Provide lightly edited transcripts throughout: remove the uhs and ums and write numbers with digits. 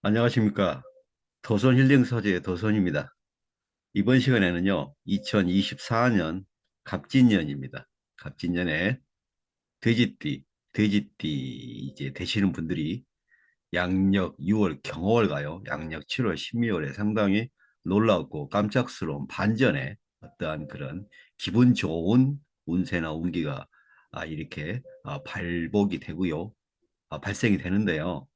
안녕하십니까. 도선 힐링 서재의 도선입니다. 이번 시간에는요, 2024년 갑진년입니다. 갑진년에 돼지띠, 돼지띠 이제 되시는 분들이 양력 6월 경월 가요. 양력 7월, 12월에 상당히 놀랍고 깜짝스러운 반전의 어떠한 그런 기분 좋은 운세나 운기가 이렇게 발복이 되고요. 발생이 되는데요.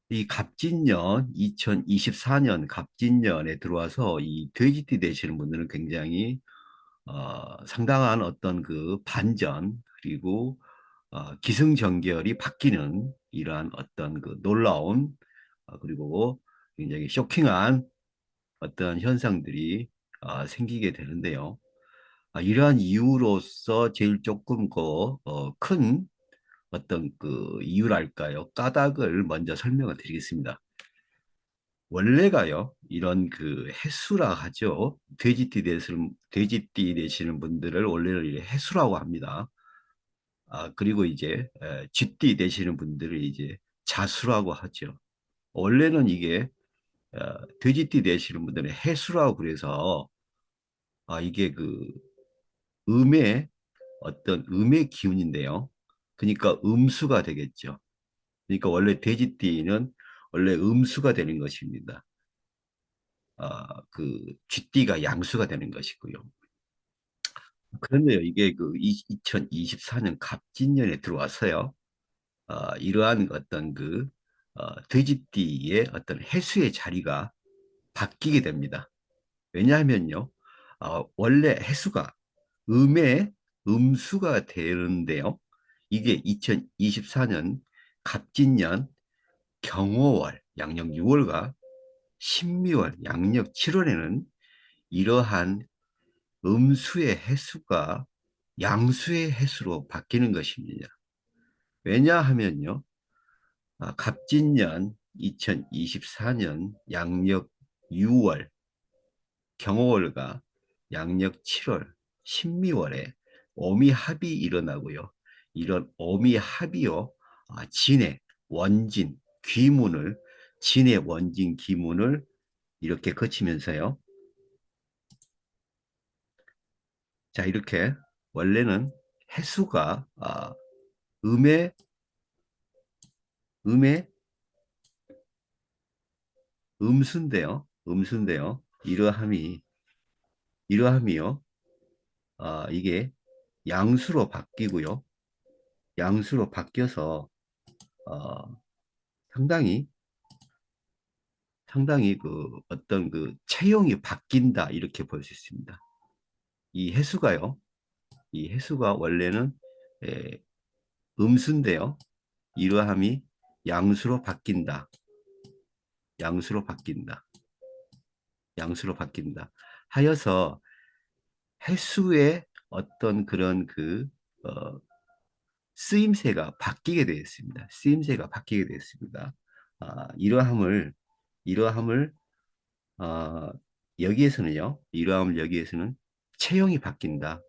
이 갑진년 2024년 갑진년에 들어와서 이 돼지띠 되시는 분들은 굉장히 상당한 어떤 그 반전 그리고 기승전결이 바뀌는 이러한 어떤 그 놀라운 그리고 굉장히 쇼킹한 어떤 현상들이 생기게 되는데요. 이러한 이유로서 제일 조금 큰 어떤 그 이유랄까요? 까닭을 먼저 설명을 드리겠습니다. 원래가요, 이런 그 해수라 하죠. 돼지띠 되시는 분들을 원래는 이제 해수라고 합니다. 그리고 이제 쥐띠 되시는 분들을 이제 자수라고 하죠. 원래는 이게 돼지띠 되시는 분들은 해수라고 그래서 이게 그 음의 어떤 음의 기운인데요. 그러니까 음수가 되겠죠. 그러니까 원래 돼지띠는 원래 음수가 되는 것입니다. 그 쥐띠가 양수가 되는 것이고요. 그런데요, 이게 그 2024년 갑진년에 들어와서요, 이러한 어떤 그 돼지띠의 어떤 해수의 자리가 바뀌게 됩니다. 왜냐하면요, 원래 해수가 음의 음수가 되는데요, 이게 2024년 갑진년 경호월 양력 6월과 신미월 양력 7월에는 이러한 음수의 해수가 양수의 해수로 바뀌는 것입니다. 왜냐하면요, 갑진년 2024년 양력 6월 경호월과 양력 7월 신미월에 오미합이 일어나고요. 이런 오미합이요, 진의 원진 귀문을 진의 원진 귀문을 이렇게 거치면서요. 자, 이렇게 원래는 해수가 음의 음의 음수인데요. 이러함이요. 이게 양수로 바뀌고요. 양수로 바뀌어서 어, 상당히 상당히 그 어떤 그 체형이 바뀐다 이렇게 볼 수 있습니다. 이 해수가요. 이 해수가 원래는 에, 음수인데요. 이러함이 양수로 바뀐다. 양수로 바뀐다. 양수로 바뀐다. 하여서 해수의 어떤 그런 어, 쓰임새가 바뀌게 되었습니다. 쓰임새가 바뀌게 되었습니다. 이러함을, 아, 여기에서는 체형이 바뀐다.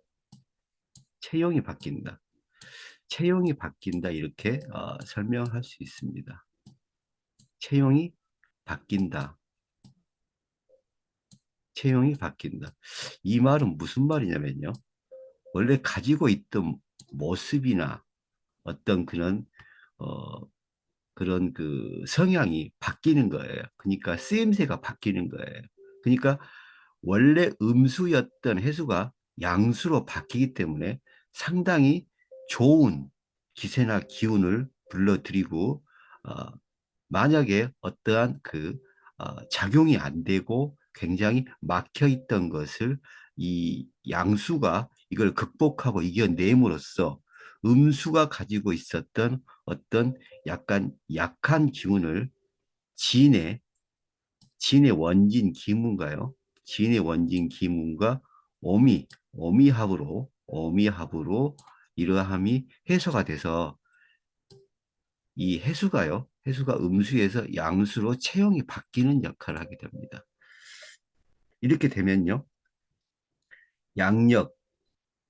체형이 바뀐다. 체형이 바뀐다. 이렇게 설명할 수 있습니다. 체형이 바뀐다. 체형이 바뀐다. 이 말은 무슨 말이냐면요. 원래 가지고 있던 모습이나 어떤 어, 그런 그 성향이 바뀌는 거예요. 그러니까 쓰임새가 바뀌는 거예요. 그러니까 원래 음수였던 해수가 양수로 바뀌기 때문에 상당히 좋은 기세나 기운을 불러들이고 어, 만약에 어떠한 작용이 안 되고 굉장히 막혀 있던 것을 이 양수가 이걸 극복하고 이겨냄으로써 음수가 가지고 있었던 어떤 약간 약한 기운을 진의 진의 원진 기문가요? 진의 원진 기문과 오미합으로 이러함이 해소가 돼서 이 해수가 음수에서 양수로 체형이 바뀌는 역할을 하게 됩니다. 이렇게 되면요, 양력,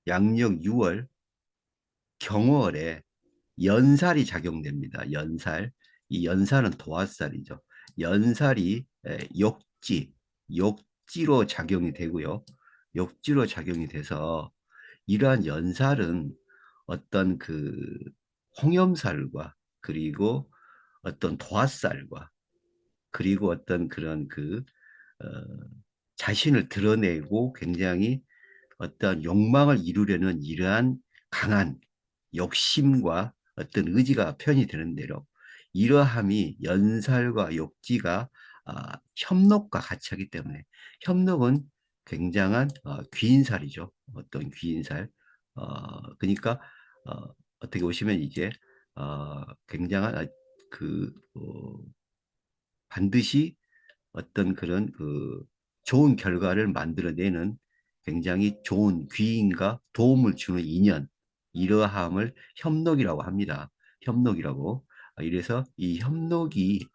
양력 6월 경월에 연살이 작용됩니다. 연살. 이 연살은 도화살이죠. 연살이 욕지로 작용이 되고요. 욕지로 작용이 돼서 이러한 연살은 어떤 그 홍염살과 그리고 어떤 도화살과 그리고 어떤 그런 어, 자신을 드러내고 굉장히 어떤 욕망을 이루려는 이러한 강한 욕심과 어떤 의지가 표현이 되는 대로 이러함이 연살과 욕지가 협록과 같이 하기 때문에 협록은 굉장한 귀인살이죠. 어떤 귀인살. 그러니까 어떻게 보시면 이제 굉장한 반드시 어떤 그런 좋은 결과를 만들어내는 굉장히 좋은 귀인과 도움을 주는 인연, 이러함을 협록이라고 합니다. 협록이라고. 이래서 이 협록이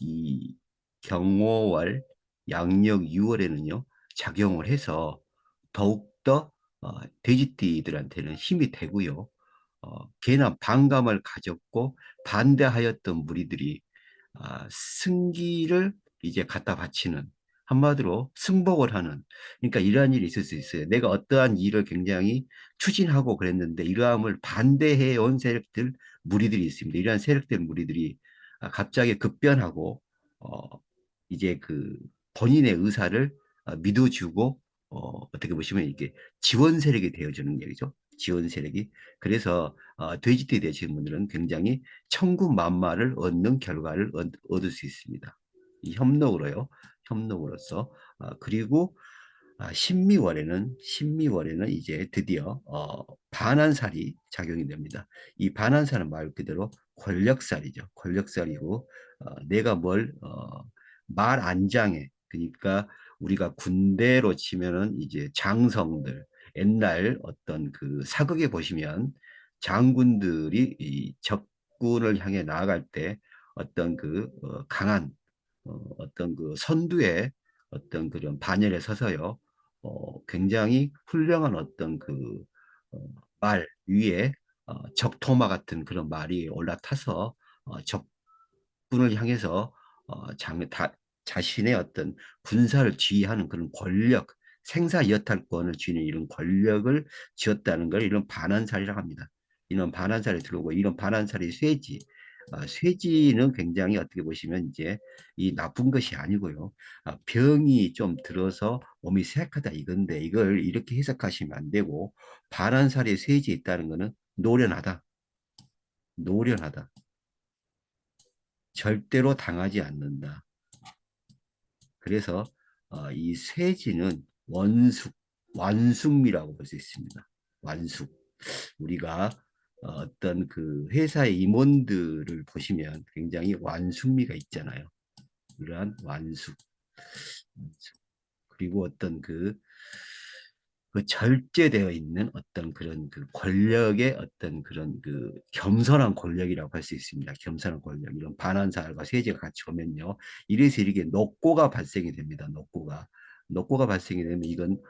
이 경호월, 양력 6월에는요, 작용을 해서 더욱더 돼지띠들한테는 힘이 되고요. 괜한 반감을 가졌고 반대하였던 무리들이 승기를 이제 갖다 바치는, 한마디로 승복을 하는, 그러니까 이러한 일이 있을 수 있어요. 내가 어떠한 일을 굉장히 추진하고 그랬는데 이러함을 반대해 온 세력들 무리들이 있습니다. 이러한 세력들 무리들이 갑자기 급변하고 어, 이제 본인의 의사를 믿어주고 어떻게 보시면 이게 지원 세력이 되어주는 얘기죠. 지원 세력이. 그래서 돼지띠 되시는 분들은 굉장히 천군만마를 얻는 결과를 얻을 수 있습니다. 이 협력으로요. 협력으로서. 그리고 신미월에는 이제 드디어 반한살이 작용이 됩니다. 이 반한살은 말 그대로 권력살이죠. 권력살이고 내가 말 안장에, 그러니까 우리가 군대로 치면은 이제 장성들, 옛날 어떤 사극에 보시면 장군들이 이 적군을 향해 나아갈 때 어떤 강한 어떤 선두에 어떤 그런 반열에 서서요, 굉장히 훌륭한 어떤 어, 말 위에 적토마 같은 그런 말이 올라타서 적군을 향해서 자신의 어떤 군사를 지휘하는 그런 권력, 생사 여탈권을 쥐는 이런 권력을 쥐었다는 걸 이런 반환살이라고 합니다. 이런 반환살이 들어오고 이런 반환살이 쇠지. 쇠지는 굉장히 어떻게 보시면 이제 이 나쁜 것이 아니고요. 병이 좀 들어서 몸이 쇠약하다 이건데 이걸 이렇게 해석하시면 안 되고 반환살이 쇠지에 있다는 것은 노련하다. 노련하다. 절대로 당하지 않는다. 그래서 이 쇠지는 완숙미라고 볼 수 있습니다. 완숙. 우리가 어떤 회사의 임원들을 보시면 굉장히 완숙미가 있잖아요. 그러한 완숙. 그리고 어떤 절제되어 있는 어떤 그런 권력의 어떤 그런 겸손한 권력이라고 할 수 있습니다. 겸손한 권력. 이런 반환사과 세제가 같이 오면요. 이래서 이렇게 녹고가 발생이 됩니다. 녹고가. 녹고가 발생이 되면 이건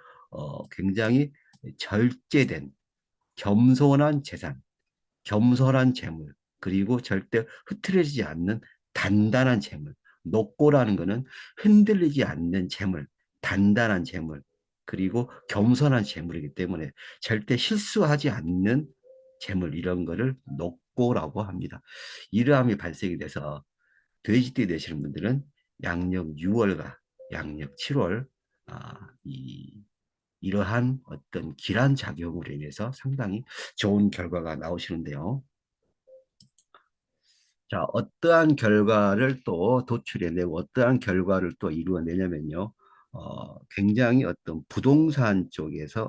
굉장히 절제된 겸손한 재산, 겸손한 재물, 그리고 절대 흐트러지지 않는 단단한 재물. 녹고라는 것은 흔들리지 않는 재물, 단단한 재물, 그리고 겸손한 재물이기 때문에 절대 실수하지 않는 재물, 이런 거를 녹고라고 합니다. 이러함이 발생이 돼서 돼지띠 되시는 분들은 양력 6월과 양력 7월 이러한 어떤 기란 작용으로 인해서 상당히 좋은 결과가 나오시는데요. 자, 어떠한 결과를 또 도출해내고 어떠한 결과를 또 이루어내냐면요. 굉장히 어떤 부동산 쪽에서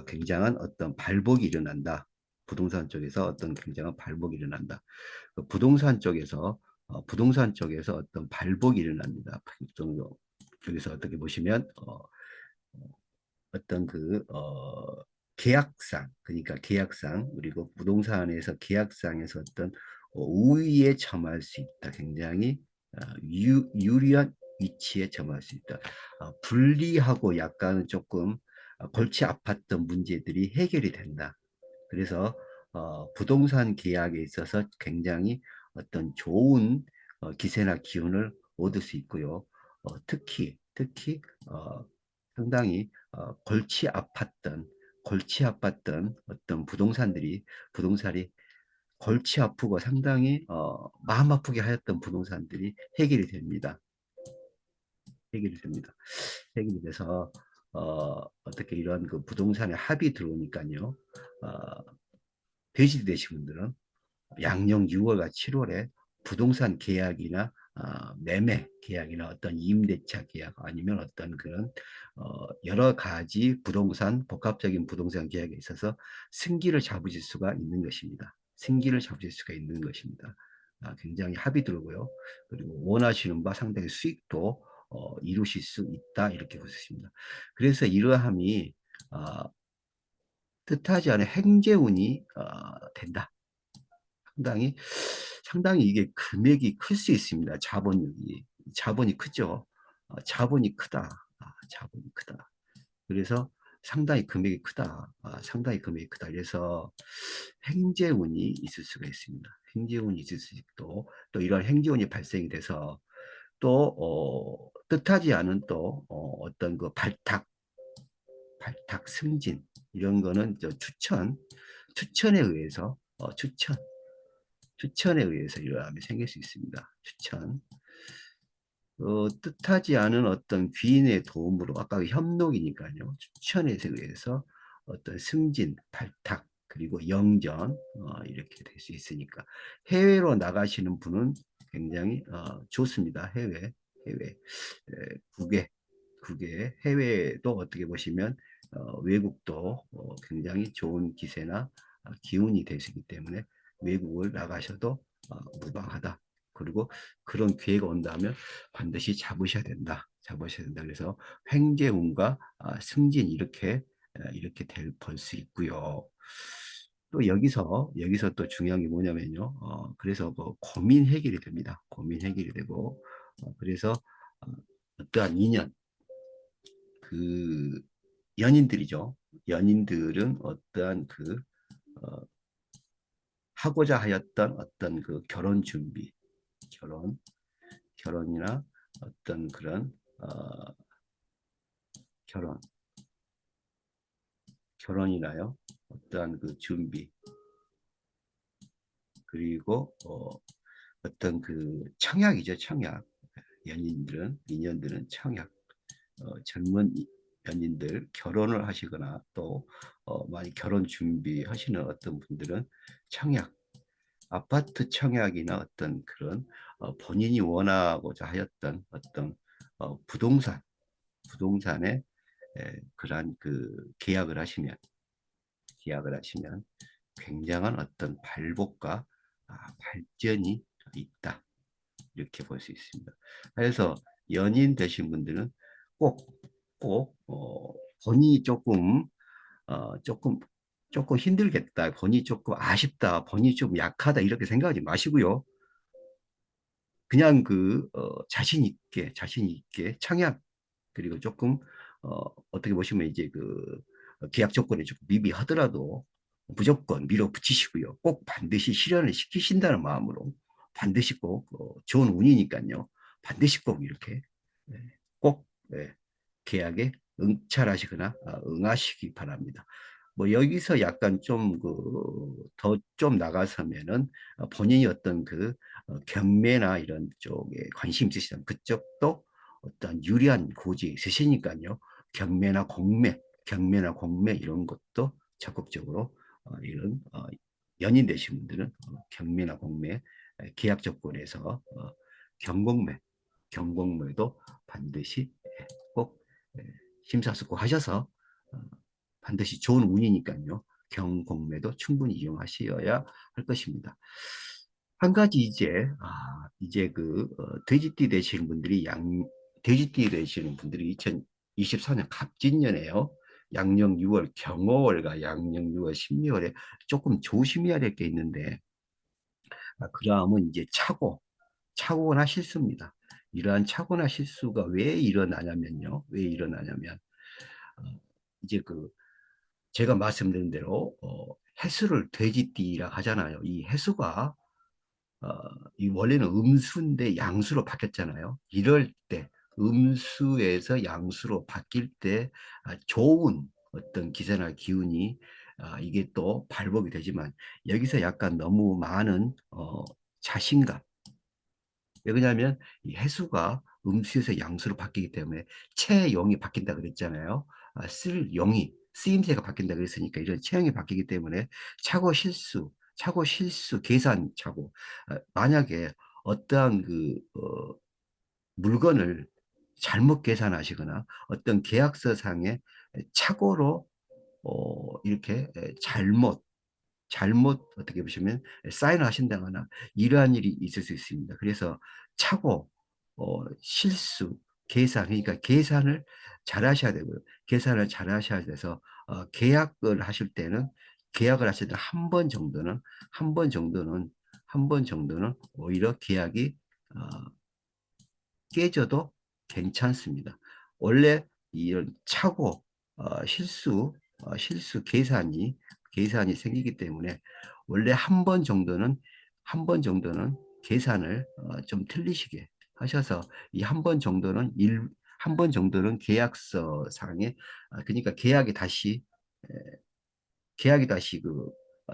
굉장한 어떤 발복이 일어난다. 부동산 쪽에서 어떤 굉장한 발복이 일어난다. 부동산 쪽에서 어떤 발복이 일어납니다. 여기서 어떻게 보시면 어떤 계약상, 그러니까 계약상, 그리고 부동산에서 계약상에서 어떤 우위에 점할 수 있다. 굉장히 유리한 위치에 점할 수 있다. 불리하고 약간 조금 골치 아팠던 문제들이 해결이 된다. 그래서 부동산 계약에 있어서 굉장히 어떤 좋은 기세나 기운을 얻을 수 있고요. 특히 상당히 골치 아팠던 어떤 부동산이 골치 아프고 상당히 마음 아프게 하였던 부동산들이 해결이 됩니다. 해결이 됩니다. 해결이 돼서 어떻게 이런 그 부동산에 합이 들어오니까요. 돼지 되신 분들은 양력 6월과 7월에 부동산 계약이나 매매 계약이나 어떤 임대차 계약 아니면 어떤 그런 여러 가지 복합적인 부동산 계약에 있어서 승기를 잡으실 수가 있는 것입니다. 승기를 잡으실 수가 있는 것입니다. 굉장히 합이 들고요. 그리고 원하시는 바 상당히 수익도 이루실 수 있다 이렇게 볼 수 있습니다. 그래서 이러함이 어, 뜻하지 않은 행재운이 된다. 상당히 상당히 이게 금액이 클 수 있습니다. 자본이 크죠. 자본이 크다. 자본이 크다. 그래서 상당히 금액이 크다. 상당히 금액이 크다. 그래서 행재운이 있을 수가 있습니다. 행재운이 있을 수 있고 또 이런 행재운이 발생이 돼서 또 뜻하지 않은 또 어떤 그 발탁 승진 이런 거는 추천에 의해서 추천에 의해서 이러함이 생길 수 있습니다. 뜻하지 않은 어떤 귀인의 도움으로 아까 그 협록이니까요. 추천에 의해서 어떤 승진, 발탁, 그리고 영전 이렇게 될 수 있으니까 해외로 나가시는 분은 굉장히 좋습니다. 해외 국외 해외도 어떻게 보시면 외국도 굉장히 좋은 기세나 기운이 되시기 때문에 외국을 나가셔도 무방하다. 그리고 그런 기회가 온다면 반드시 잡으셔야 된다. 잡으셔야 된다. 그래서 횡재운과 승진 이렇게 볼 수 있고요. 또 여기서 또 중요한 게 뭐냐면요. 그래서 뭐 고민 해결이 됩니다. 고민 해결이 되고 그래서 어, 어떠한 인연 그 연인들이죠. 연인들은 어떠한 어, 하고자 하였던 어떤 그 결혼 준비, 결혼, 결혼이나 어떤 그런 결혼, 결혼이나요. 어떠한 그 준비, 그리고 어떤 그 청약이죠, 청약. 인연들은 청약. 젊은 연인들 결혼을 하시거나 또 많이 결혼 준비하시는 어떤 분들은 청약, 아파트 청약이나 어떤 그런 본인이 원하고자 하였던 어떤 부동산에 그러한 그 계약을 하시면 굉장한 어떤 발복과 발전이 있다. 이렇게 볼 수 있습니다. 그래서 연인 되신 분들은 꼭 본인이 조금 조금 힘들겠다, 본인이 조금 아쉽다, 본인이 좀 약하다 이렇게 생각하지 마시고요. 그냥 자신 있게 청약 그리고 조금 어떻게 보시면 이제 그 계약 조건이 조금 미비하더라도 무조건 밀어붙이시고요. 꼭 반드시 실현을 시키신다는 마음으로 반드시 꼭 좋은 운이니까요. 반드시 꼭 이렇게 네, 꼭 네, 계약에 응찰하시거나 응하시기 바랍니다. 뭐 여기서 약간 좀 더 좀 나가서면은 본인이 어떤 경매나 이런 쪽에 관심 있으시다면 그쪽도 어떤 유리한 고지에 있으시니까요. 경매나 공매 이런 것도 적극적으로 이런 연인 되신 분들은 경매나 공매 계약 조건에서 경공매, 경공매도 반드시 꼭 심사숙고하셔서 반드시 좋은 운이니까요. 경공매도 충분히 이용하셔야 할 것입니다. 한 가지 이제 돼지띠 되시는 분들이 2024년 갑진년에요. 양력 6월 경어월과 양력 6월 신묘월에 조금 조심해야 될 게 있는데 그러면 이제 착오나 실수입니다. 이러한 착오나 실수가 왜 일어나냐면요. 어, 이제 제가 말씀드린 대로 해수를 돼지띠라 하잖아요. 이 해수가 어, 이 원래는 음수인데 양수로 바뀌었잖아요. 이럴 때 음수에서 양수로 바뀔 때 좋은 어떤 기세나 기운이 이게 또 발복이 되지만 여기서 약간 너무 많은 자신감. 왜냐하면 이 해수가 음수에서 양수로 바뀌기 때문에 체형이 바뀐다 그랬잖아요. 쓸 용이 쓰임새가 바뀐다 그랬으니까 이런 체형이 바뀌기 때문에 차고 실수, 계산 차고 만약에 어떠한 물건을 잘못 계산하시거나 어떤 계약서상의 착오로 이렇게 잘못 어떻게 보시면 사인을 하신다거나 이러한 일이 있을 수 있습니다. 그래서 착오, 실수, 계산, 그러니까 계산을 잘 하셔야 되고요. 계산을 잘 하셔야 돼서 계약을 하실 때 한 번 정도는 오히려 계약이 어, 깨져도 괜찮습니다. 원래 이런 착오, 실수 계산이 생기기 때문에 원래 한 번 정도는 계산을 좀 틀리시게 하셔서 이 한 번 정도는 계약서 상에 그러니까 계약이 다시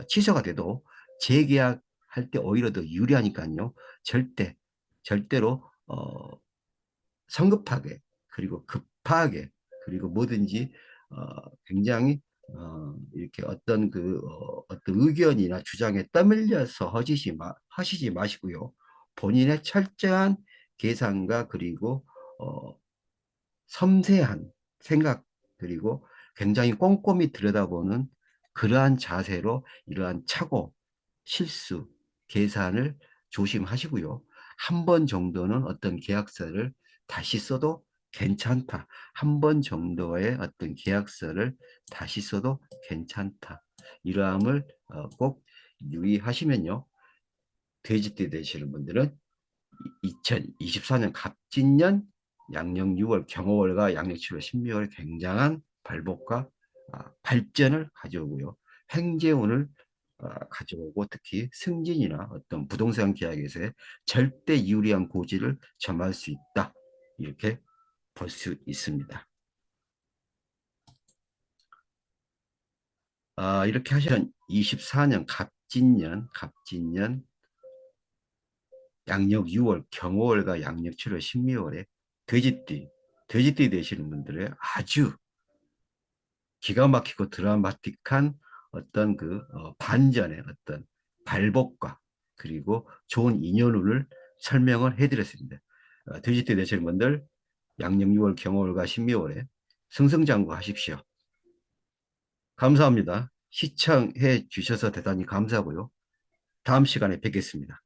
취소가 돼도 재계약할 때 오히려 더 유리하니까요. 절대로 성급하게 그리고 급하게 그리고 뭐든지 굉장히 이렇게 어떤 의견이나 주장에 떠밀려서 하시지 마시고요. 본인의 철저한 계산과 그리고 어, 섬세한 생각 그리고 굉장히 꼼꼼히 들여다보는 그러한 자세로 이러한 착오, 실수, 계산을 조심하시고요. 한 번 정도는 어떤 계약서를 다시 써도 괜찮다. 한 번 정도의 어떤 계약서를 다시 써도 괜찮다. 이러함을 꼭 유의하시면요. 돼지띠 되시는 분들은 2024년 갑진년 양력 6월 경호월과 양력 7월 신묘월에 굉장한 발복과 발전을 가져오고요. 행재운을 가져오고 특히 승진이나 어떤 부동산 계약에서의 절대 유리한 고지를 점할 수 있다. 이렇게 볼 수 있습니다. 이렇게 하시면 24년 갑진년 양력 6월 경호월과 양력 7월 신미월에 돼지띠, 돼지띠 되시는 분들의 아주 기가 막히고 드라마틱한 어떤 반전의 어떤 발복과 그리고 좋은 인연운을 설명을 해드렸습니다. 돼지띠 되시는 분들 양력 6월 경호월과 신미월에 승승장구 하십시오. 감사합니다. 시청해 주셔서 대단히 감사하고요. 다음 시간에 뵙겠습니다.